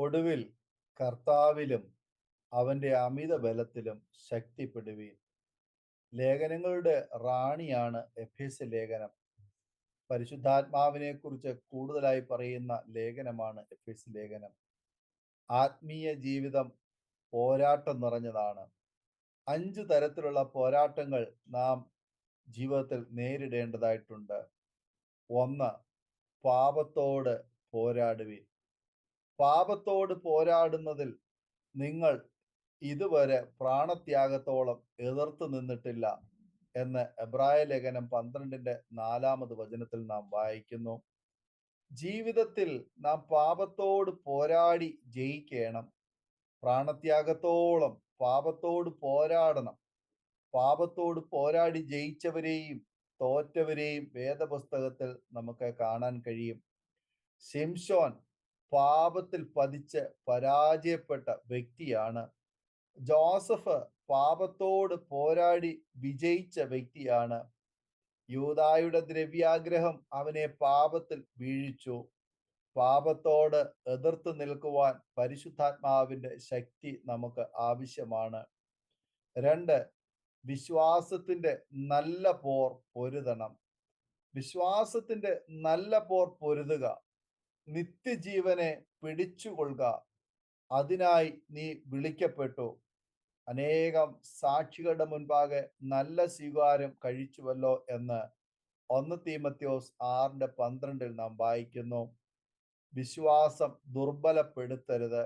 ഒടുവിൽ കർത്താവിലും അവന്റെ അമിത ബലത്തിലും ശക്തിപ്പെടുവീൻ. ലേഖനങ്ങളുടെ റാണിയാണ് എഫേസ്യ ലേഖനം. പരിശുദ്ധാത്മാവിനെ കുറിച്ച് കൂടുതലായി പറയുന്ന ലേഖനമാണ് എഫേസ്യ ലേഖനം. ആത്മീയ ജീവിതം പോരാട്ടം നിറഞ്ഞതാണ്. 5 തരത്തിലുള്ള പോരാട്ടങ്ങൾ നാം ജീവിതത്തിൽ നേരിടേണ്ടതായിട്ടുണ്ട്. 1. പാപത്തോട് പോരാടുവീൻ. പാപത്തോട് പോരാടുന്നതിൽ നിങ്ങൾ ഇതുവരെ പ്രാണത്യാഗത്തോളം എതിർത്ത് നിന്നിട്ടില്ല എന്ന് എബ്രായ ലേഖനം 12-ന്റെ 4-ാമത് വചനത്തിൽ നാം വായിക്കുന്നു. ജീവിതത്തിൽ നാം പാപത്തോട് പോരാടി ജയിക്കണം. പ്രാണത്യാഗത്തോളം പാപത്തോട് പോരാടണം. പാപത്തോട് പോരാടി ജയിച്ചവരെയും തോറ്റവരെയും വേദപുസ്തകത്തിൽ നമുക്ക് കാണാൻ കഴിയും. ശിംശോൻ പാപത്തിൽ പതിച്ച് പരാജയപ്പെട്ട വ്യക്തിയാണ്. ജോസഫ് പാപത്തോട് പോരാടി വിജയിച്ച വ്യക്തിയാണ്. യൂദായുടെ ദ്രവ്യാഗ്രഹം അവനെ പാപത്തിൽ വീഴിച്ചു. പാപത്തോട് എതിർത്ത് നിൽക്കുവാൻ പരിശുദ്ധാത്മാവിന്റെ ശക്തി നമുക്ക് ആവശ്യമാണ്. 2. വിശ്വാസത്തിന്റെ നല്ല പോർ പൊരുതണം. വിശ്വാസത്തിന്റെ നല്ല പോർ പൊരുതുക. നിത്യജീവനെ പിടിച്ചുകൊള്ളുക. അതിനായി നീ വിളിക്കപ്പെട്ടു. അനേകം സാക്ഷികളുടെ മുൻപാകെ നല്ല സ്വീകാരം കഴിച്ചുവല്ലോ എന്ന് 1 തീമോഥെയോസ് 6:12 നാം വായിക്കുന്നു. വിശ്വാസം ദുർബലപ്പെടുത്തരുത്.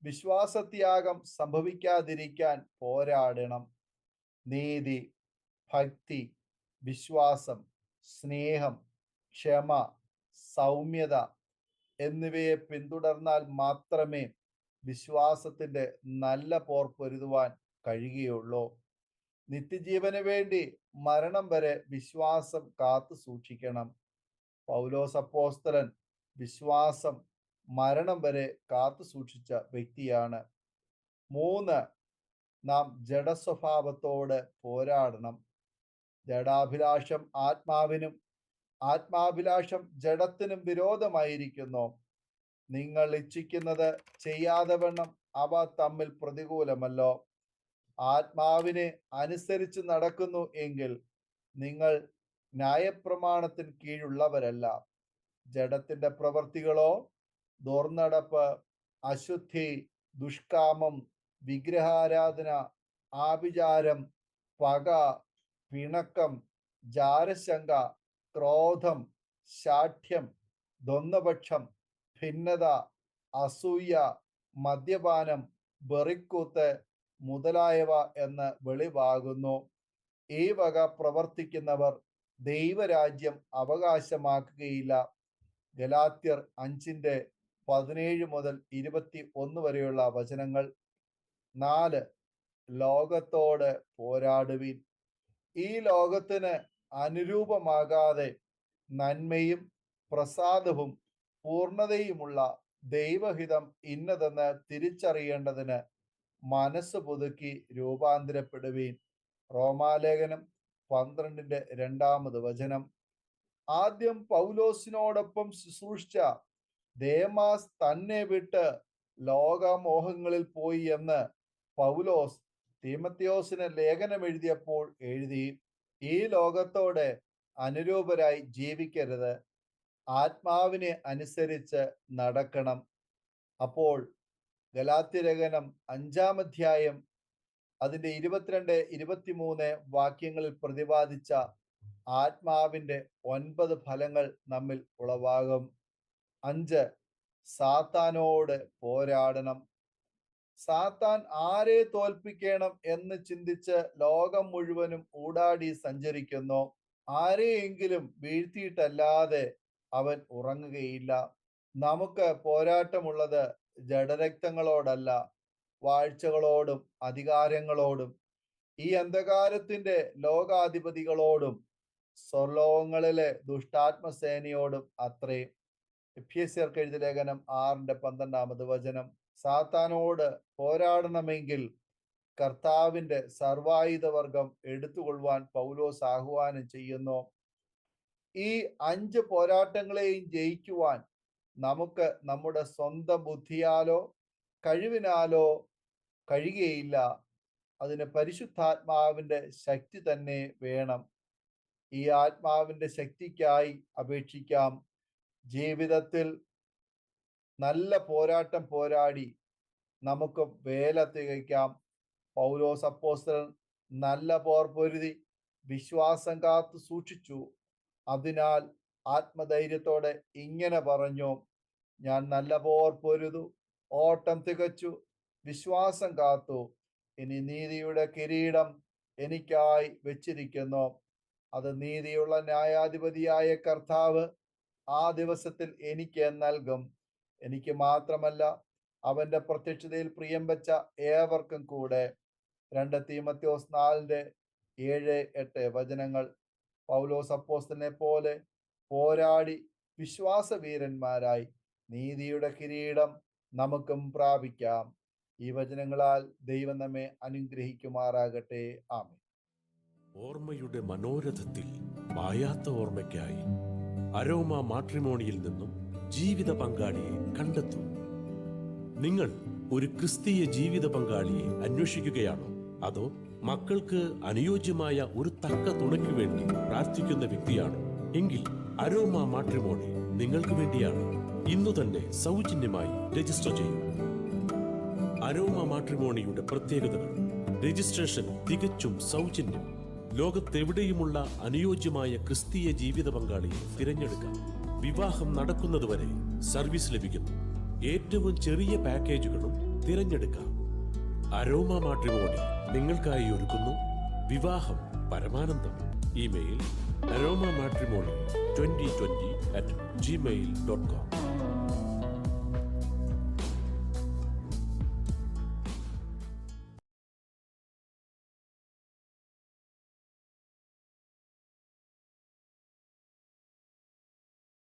വിശ്വാസത്യാഗം സംഭവിക്കാതിരിക്കാൻ പോരാടണം. നീതി, ഭക്തി, വിശ്വാസം, സ്നേഹം, ക്ഷമ, സൗമ്യത എന്നിവയെ പിന്തുടർന്നാൽ മാത്രമേ വിശ്വാസത്തിന്റെ നല്ല പോർ പൊരുതുവാൻ കഴിയുകയുള്ളൂ. നിത്യജീവന് വേണ്ടി മരണം വരെ വിശ്വാസം കാത്തു സൂക്ഷിക്കണം. പൗലോസ് അപ്പോസ്തലൻ വിശ്വാസം മരണം വരെ കാത്തു സൂക്ഷിച്ച വ്യക്തിയാണ്. 3. നാം ജഡസ്വഭാവത്തോട് പോരാടണം. ജഡാഭിലാഷം ആത്മാവിനും ആത്മാഭിലാഷം ജഡത്തിനും വിരോധമായിരിക്കുന്നു. നിങ്ങൾ ഇച്ഛിക്കുന്നത് ചെയ്യാതെ വണ്ണം അവ തമ്മിൽ പ്രതികൂലമല്ലോ. ആത്മാവിനെ അനുസരിച്ച് നടക്കുന്നു എങ്കിൽ നിങ്ങൾ ന്യായപ്രമാണത്തിന് കീഴുള്ളവരല്ല. ജഡത്തിന്റെ പ്രവൃത്തികളോ ദുർനടപ്പ്, അശുദ്ധി, ദുഷ്കാമം, വിഗ്രഹാരാധന, ആഭിചാരം, പക, പിണക്കം, ജാരശങ്ക, ക്രോധം, ശാഠ്യം, ദ്വന്ദ്വപക്ഷം, ഭിന്നത, അസൂയ, മദ്യപാനം, വെറിക്കൂത്ത് മുതലായവ എന്ന് വെളിവാകുന്നു. ഈ വക പ്രവർത്തിക്കുന്നവർ ദൈവരാജ്യം അവകാശമാക്കുകയില്ല. ഗലാത്യർ 5:17 മുതൽ 21 വരെയുള്ള വചനങ്ങൾ. 4. ലോകത്തോട് പോരാടുവിൻ. ഈ ലോകത്തിന് അനുരൂപമാകാതെ നന്മയും പ്രസാദവും പൂർണ്ണതയുമുള്ള ദൈവഹിതം ഇന്നതെന്ന് തിരിച്ചറിയേണ്ടതിന് മനസ്സ് പുതുക്കി രൂപാന്തരപ്പെടുവീൻ. റോമാലേഖനം 12-ന്റെ 2-ാമത് വചനം. ആദ്യം പൗലോസിനോടൊപ്പം ശുശ്രൂഷിച്ച ദേമാസ് തന്നെ വിട്ട് ലോകമോഹങ്ങളിൽ പോയി എന്ന് പൗലോസ് തീമോഥെയോസിന് ലേഖനം എഴുതിയപ്പോൾ എഴുതി. ഈ ലോകത്തോടെ അനുരൂപരായി ജീവിക്കരുത്. ആത്മാവിനെ അനുസരിച്ച് നടക്കണം. അപ്പോൾ ഗലാത്യലേഖനം 5-ാം അധ്യായം അതിന്റെ 22-23 വാക്യങ്ങളിൽ പ്രതിപാദിച്ച ആത്മാവിന്റെ 9 ഫലങ്ങൾ നമ്മിൽ ഉളവാകും. 5. സാത്താനോട് പോരാടണം. സാത്താൻ ആരെ തോൽപ്പിക്കണം എന്ന് ചിന്തിച്ച് ലോകം മുഴുവനും ഊടാടി സഞ്ചരിക്കുന്നു. ആരെയെങ്കിലും വീഴ്ത്തിയിട്ടല്ലാതെ അവൻ ഉറങ്ങുകയില്ല. നമുക്ക് പോരാട്ടമുള്ളത് ജഡരക്തങ്ങളോടല്ല, വാഴ്ചകളോടും അധികാരങ്ങളോടും ഈ അന്ധകാരത്തിന്റെ ലോകാധിപതികളോടും സ്വർലോകങ്ങളിലെ ദുഷ്ടാത്മസേനയോടും അത്രേ. എഫേസ്യർക്ക് എഴുതിയ ലേഖനം 6:12 വചനം. സാത്താനോട് പോരാടണമെങ്കിൽ കർത്താവിന്റെ സർവായുധവർഗം എടുത്തുകൊള്ളുവാൻ പൗലോസ് ആഹ്വാനം ചെയ്യുന്നു. ഈ 5 പോരാട്ടങ്ങളെയും ജയിക്കുവാൻ നമുക്ക് നമ്മുടെ സ്വന്തം ബുദ്ധിയാലോ കഴിവിനാലോ കഴിയുകയില്ല. അതിന് പരിശുദ്ധാത്മാവിൻ്റെ ശക്തി തന്നെ വേണം. ഈ ആത്മാവിൻ്റെ ശക്തിക്കായി അപേക്ഷിക്കാം. ജീവിതത്തിൽ നല്ല പോരാട്ടം പോരാടി നമുക്ക് വേല തികയ്ക്കാം. പൗലോസ് അപ്പോസ്തലൻ നല്ല പോർ പൊരുതി വിശ്വാസം കാത്തു സൂക്ഷിച്ചു. അതിനാൽ ആത്മധൈര്യത്തോടെ ഇങ്ങനെ പറഞ്ഞു: ഞാൻ നല്ല പോർ പൊരുതു, ഓട്ടം തികച്ചു, വിശ്വാസം കാത്തു. ഇനി നീതിയുടെ കിരീടം എനിക്കായി വെച്ചിരിക്കുന്നു. അത് നീതിയുള്ള ന്യായാധിപതിയായ കർത്താവ് ആ ദിവസത്തിൽ എനിക്ക് നൽകും. എനിക്ക് മാത്രമല്ല, അവന്റെ പ്രത്യക്ഷതയിൽ പ്രിയം വെച്ച ഏവർക്കും കൂടെ. 2 തീമോഥെയോസ് 4:7-8 വചനങ്ങൾ. പൗലോസ് അപ്പോസ്തലനെ പോലെ പോരാടി വിശ്വാസവീരന്മാരായി നീതിയുടെ കിരീടം നമുക്കും പ്രാപിക്കാം. ഈ വചനങ്ങളാൽ ദൈവം നമ്മെ അനുഗ്രഹിക്കുമാറാകട്ടെ. ആമേൻ. ഓർമ്മയുടെ മനോരഥത്തിൽ മായാത്ത ഓർമ്മയ്ക്കായി അരോമ മാട്രിമോണിയിൽ നിന്നും ജീവിത പങ്കാളിയെ കണ്ടെത്തൂ. നിങ്ങൾ ഒരു ക്രിസ്തീയ ജീവിത പങ്കാളിയെ അന്വേഷിക്കുകയാണോ? അതോ മക്കൾക്ക് അനുയോജ്യമായ ഒരു തക്ക തുണയ്ക്ക് വേണ്ടി പ്രാർത്ഥിക്കുന്ന വ്യക്തിയാണോ? എങ്കിൽ അരോമ മാട്രിമോണി നിങ്ങൾക്ക് വേണ്ടിയാണ്. ഇന്നു തന്നെ സൗജന്യമായി രജിസ്റ്റർ ചെയ്യൂ. അരോമ മാട്രിമോണിയുടെ പ്രത്യേകതകൾ: രജിസ്ട്രേഷൻ തികച്ചും സൗജന്യം. ലോകത്തെവിടെയുമുള്ള അനുയോജ്യമായ ക്രിസ്തീയ ജീവിത പങ്കാളിയെ തിരഞ്ഞെടുക്കാം. വിവാഹം നടക്കുന്നതുവരെ സർവീസ് ലഭിക്കുന്നു. ഏറ്റവും ചെറിയ പാക്കേജുകളും തിരഞ്ഞെടുക്കാം. അരോമ മാട്രിമോണി നിങ്ങൾക്കായി ഒരുക്കുന്നു വിവാഹം പരമാനന്ദം. Email aroma matrimony2020@gmail.com.